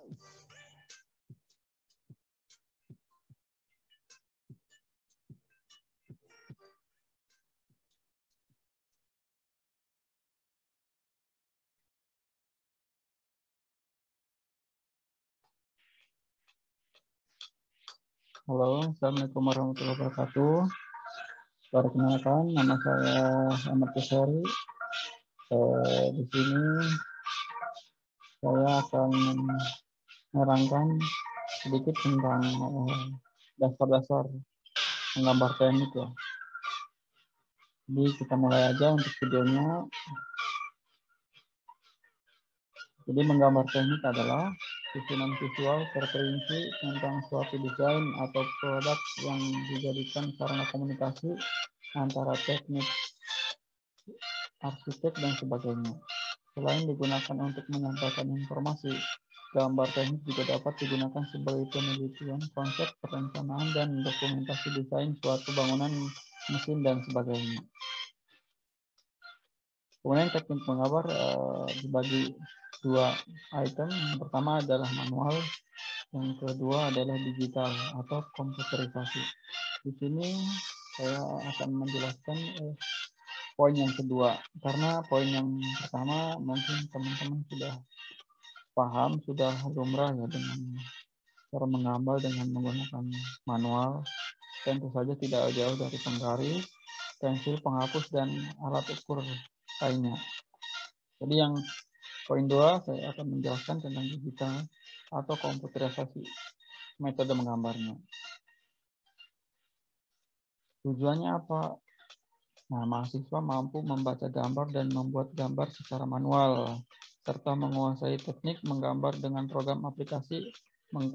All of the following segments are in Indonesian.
Halo, Assalamualaikum warahmatullahi wabarakatuh. Perkenalkan, nama saya Ahmad Kusari. Di sini saya akan menerangkan sedikit tentang dasar-dasar menggambar teknik ya. Jadi kita mulai aja untuk videonya. Jadi menggambar teknik adalah susunan visual terperinci tentang suatu desain atau produk yang dijadikan sarana komunikasi antara teknik, arsitek, dan sebagainya. Selain digunakan untuk menyampaikan informasi, gambar teknik juga dapat digunakan sebagai penelitian konsep, perencanaan, dan dokumentasi desain suatu bangunan, mesin, dan sebagainya. Kemudian teknik menggambar dibagi dua item. Yang pertama adalah manual, yang kedua adalah digital atau komputerisasi. Di sini saya akan menjelaskan poin yang kedua, karena poin yang pertama mungkin teman-teman sudah paham, sudah lumrah ya dengan cara menggambar dengan menggunakan manual. Tentu saja tidak jauh dari penggaris, pensil, penghapus, dan alat ukur lainnya. Jadi yang poin 2 saya akan menjelaskan tentang digital atau komputerisasi metode menggambarnya. Tujuannya apa? Nah, mahasiswa mampu membaca gambar dan membuat gambar secara manual, serta menguasai teknik menggambar dengan program aplikasi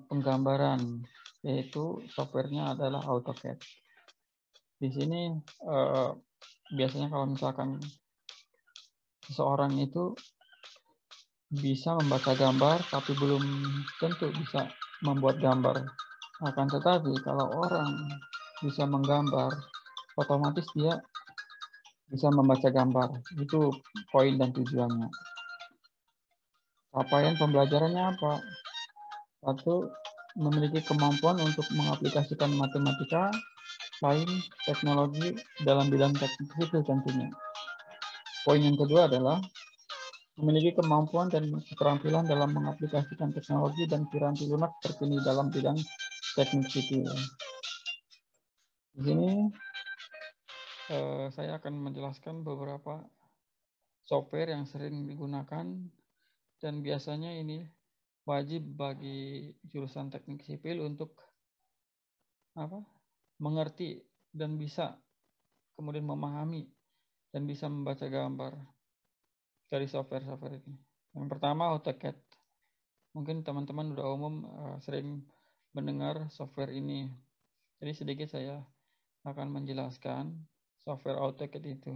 penggambaran, yaitu softwarenya adalah AutoCAD. Di sini biasanya kalau misalkan seseorang itu bisa membaca gambar, tapi belum tentu bisa membuat gambar. Akan tetapi kalau orang bisa menggambar, otomatis dia bisa membaca gambar. Itu poin dan tujuannya. Capaian pembelajarannya apa? Satu, memiliki kemampuan untuk mengaplikasikan matematika, sains, teknologi dalam bidang teknik sipil tentunya. Poin yang kedua adalah memiliki kemampuan dan keterampilan dalam mengaplikasikan teknologi dan piranti lunak terkini dalam bidang teknik sipil. Di sini saya akan menjelaskan beberapa software yang sering digunakan dan biasanya ini wajib bagi jurusan teknik sipil untuk mengerti dan bisa kemudian memahami dan bisa membaca gambar dari software-software ini. Yang pertama AutoCAD. Mungkin teman-teman udah umum sering mendengar software ini. Jadi sedikit saya akan menjelaskan software AutoCAD itu.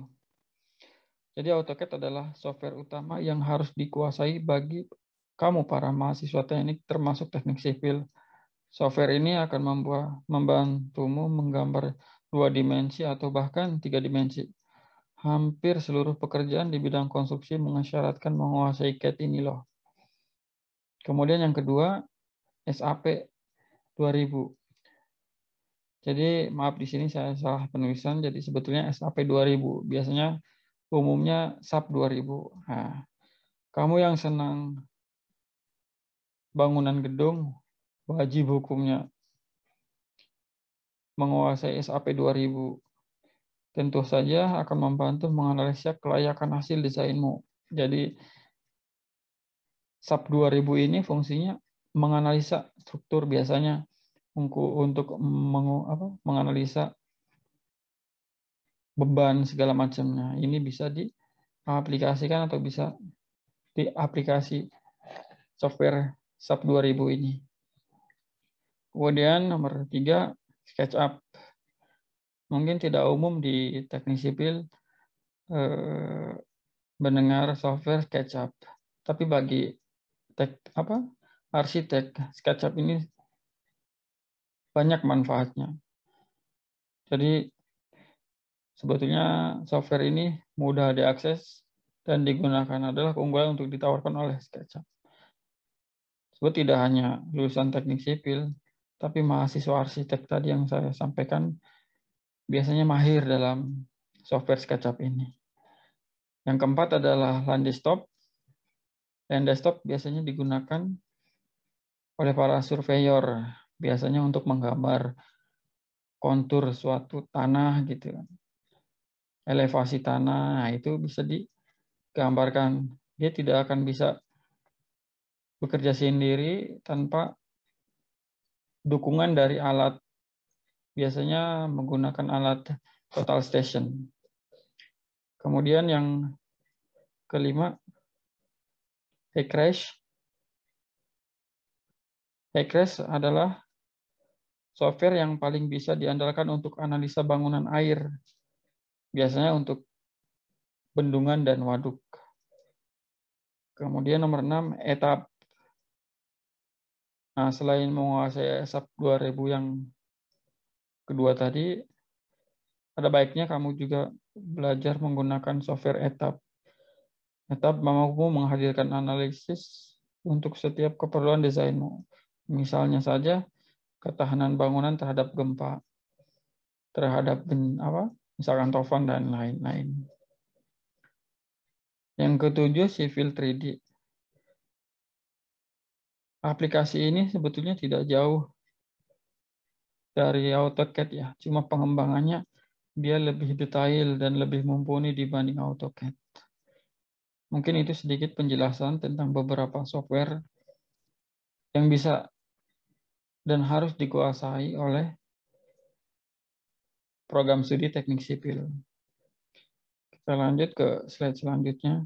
Jadi AutoCAD adalah software utama yang harus dikuasai bagi kamu para mahasiswa teknik termasuk teknik sipil. Software ini akan membantumu menggambar 2 dimensi atau bahkan 3 dimensi. Hampir seluruh pekerjaan di bidang konstruksi mengisyaratkan menguasai CAD ini loh. Kemudian yang kedua, SAP 2000. Jadi maaf di sini saya salah penulisan, jadi sebetulnya SAP 2000. Biasanya umumnya SAP 2000. Nah, kamu yang senang bangunan gedung, wajib hukumnya menguasai SAP 2000. Tentu saja akan membantu menganalisa kelayakan hasil desainmu. Jadi SAP 2000 ini fungsinya menganalisa struktur biasanya untuk menganalisa beban segala macamnya. Ini bisa diaplikasikan atau bisa di aplikasi software SAP 2000 ini. Kemudian nomor 3, SketchUp. Mungkin tidak umum di teknik sipil mendengar software SketchUp. Tapi bagi arsitek, SketchUp ini banyak manfaatnya. Jadi sebetulnya software ini mudah diakses dan digunakan adalah keunggulan untuk ditawarkan oleh SketchUp. Sebab tidak hanya lulusan teknik sipil, tapi mahasiswa arsitek tadi yang saya sampaikan biasanya mahir dalam software SketchUp ini. Yang keempat adalah line desktop. Line desktop biasanya digunakan oleh para surveyor, biasanya untuk menggambar kontur suatu tanah gitu. Elevasi tanah, itu bisa digambarkan. Dia tidak akan bisa bekerja sendiri tanpa dukungan dari alat. Biasanya menggunakan alat total station. Kemudian yang kelima, HighRes. HighRes adalah software yang paling bisa diandalkan untuk analisa bangunan air. Biasanya untuk bendungan dan waduk. Kemudian nomor 6, ETAP. Nah, selain menguasai SAP 2000 yang kedua tadi, ada baiknya kamu juga belajar menggunakan software ETAP. ETAP mampu menghadirkan analisis untuk setiap keperluan desainmu. Misalnya saja, ketahanan bangunan terhadap gempa, terhadap misalkan tovan dan lain-lain. Yang ketujuh, Civil 3D. Aplikasi ini sebetulnya tidak jauh dari AutoCAD ya, cuma pengembangannya dia lebih detail dan lebih mumpuni dibanding AutoCAD. Mungkin itu sedikit penjelasan tentang beberapa software yang bisa dan harus dikuasai oleh program studi teknik sipil. Kita lanjut ke slide selanjutnya.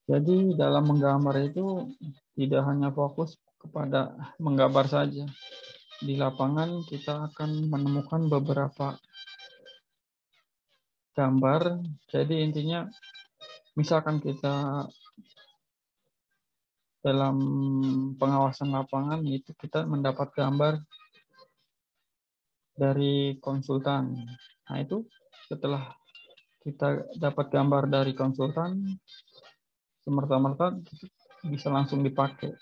Jadi dalam menggambar itu tidak hanya fokus kepada menggambar saja. Di lapangan kita akan menemukan beberapa gambar. Jadi intinya misalkan kita dalam pengawasan lapangan itu kita mendapat gambar dari konsultan. Nah itu setelah kita dapat gambar dari konsultan, semerta-merta bisa langsung dipakai.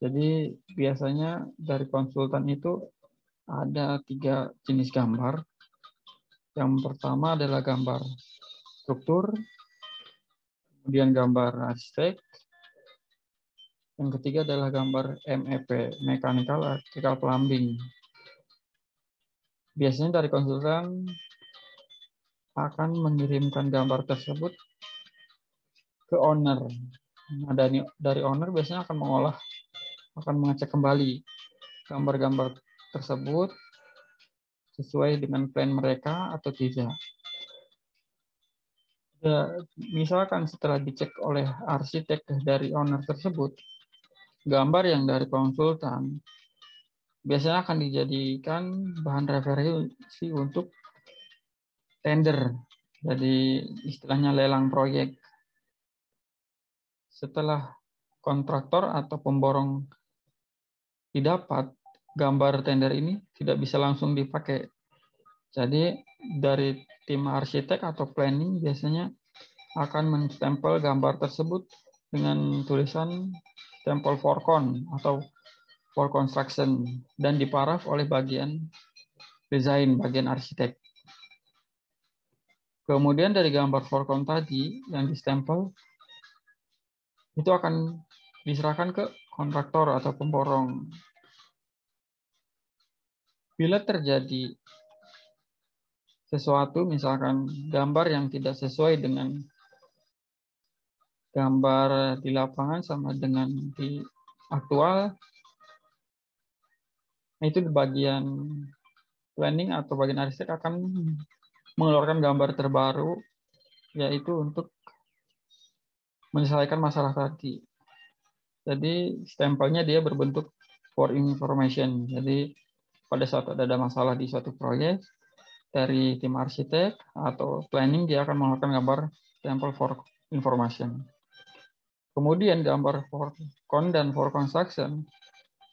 Jadi biasanya dari konsultan itu ada 3 jenis gambar. Yang pertama adalah gambar struktur, kemudian gambar arsitek, yang ketiga adalah gambar MEP, Mechanical Electrical Plumbing. Biasanya dari konsultan akan mengirimkan gambar tersebut ke owner. Nah, dari owner biasanya akan mengecek kembali gambar-gambar tersebut sesuai dengan plan mereka atau tidak. Ya, misalkan setelah dicek oleh arsitek dari owner tersebut, gambar yang dari konsultan biasanya akan dijadikan bahan referensi untuk tender, jadi istilahnya lelang proyek. Setelah kontraktor atau pemborong didapat, gambar tender ini tidak bisa langsung dipakai. Jadi dari tim arsitek atau planning biasanya akan menstempel gambar tersebut dengan tulisan stempel Forcon atau for construction dan diparaf oleh bagian desain, bagian arsitek. Kemudian dari gambar Forcon tadi yang distempel itu akan diserahkan ke kontraktor atau pemborong. Bila terjadi sesuatu, misalkan gambar yang tidak sesuai dengan gambar di lapangan sama dengan di aktual, itu di bagian planning atau bagian arsitek akan mengeluarkan gambar terbaru, yaitu untuk menyelesaikan masalah tadi. Jadi stempelnya dia berbentuk for information. Jadi pada saat ada masalah di suatu proyek, dari tim arsitek atau planning dia akan mengeluarkan gambar stempel for information. Kemudian gambar for con dan for construction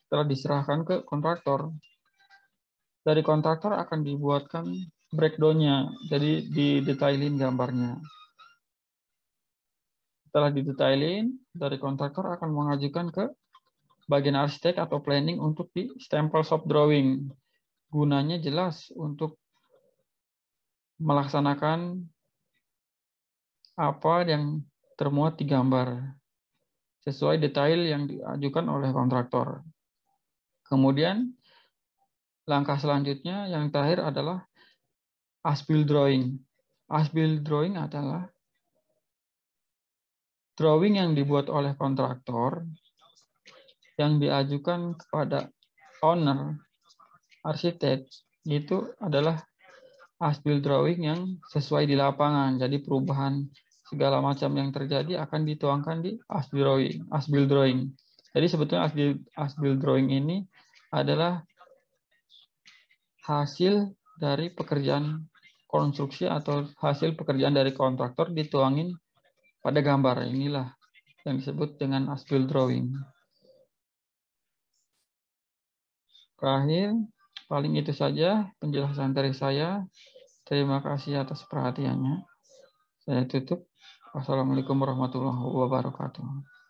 setelah diserahkan ke kontraktor. Dari kontraktor akan dibuatkan breakdown-nya, jadi didetailin gambarnya. Setelah didetailin, dari kontraktor akan mengajukan ke bagian arsitek atau planning untuk di stempel shop drawing. Gunanya jelas untuk melaksanakan apa yang termuat di gambar sesuai detail yang diajukan oleh kontraktor. Kemudian langkah selanjutnya yang terakhir adalah as-built drawing. As-built drawing adalah drawing yang dibuat oleh kontraktor yang diajukan kepada owner, arsitek, itu adalah as-built drawing yang sesuai di lapangan. Jadi perubahan segala macam yang terjadi akan dituangkan di as-built drawing. Jadi sebetulnya as-built drawing ini adalah hasil dari pekerjaan konstruksi atau hasil pekerjaan dari kontraktor dituangin pada gambar. Inilah yang disebut dengan as-built drawing. Terakhir, paling itu saja penjelasan dari saya. Terima kasih atas perhatiannya. Saya tutup. Wassalamualaikum warahmatullahi wabarakatuh.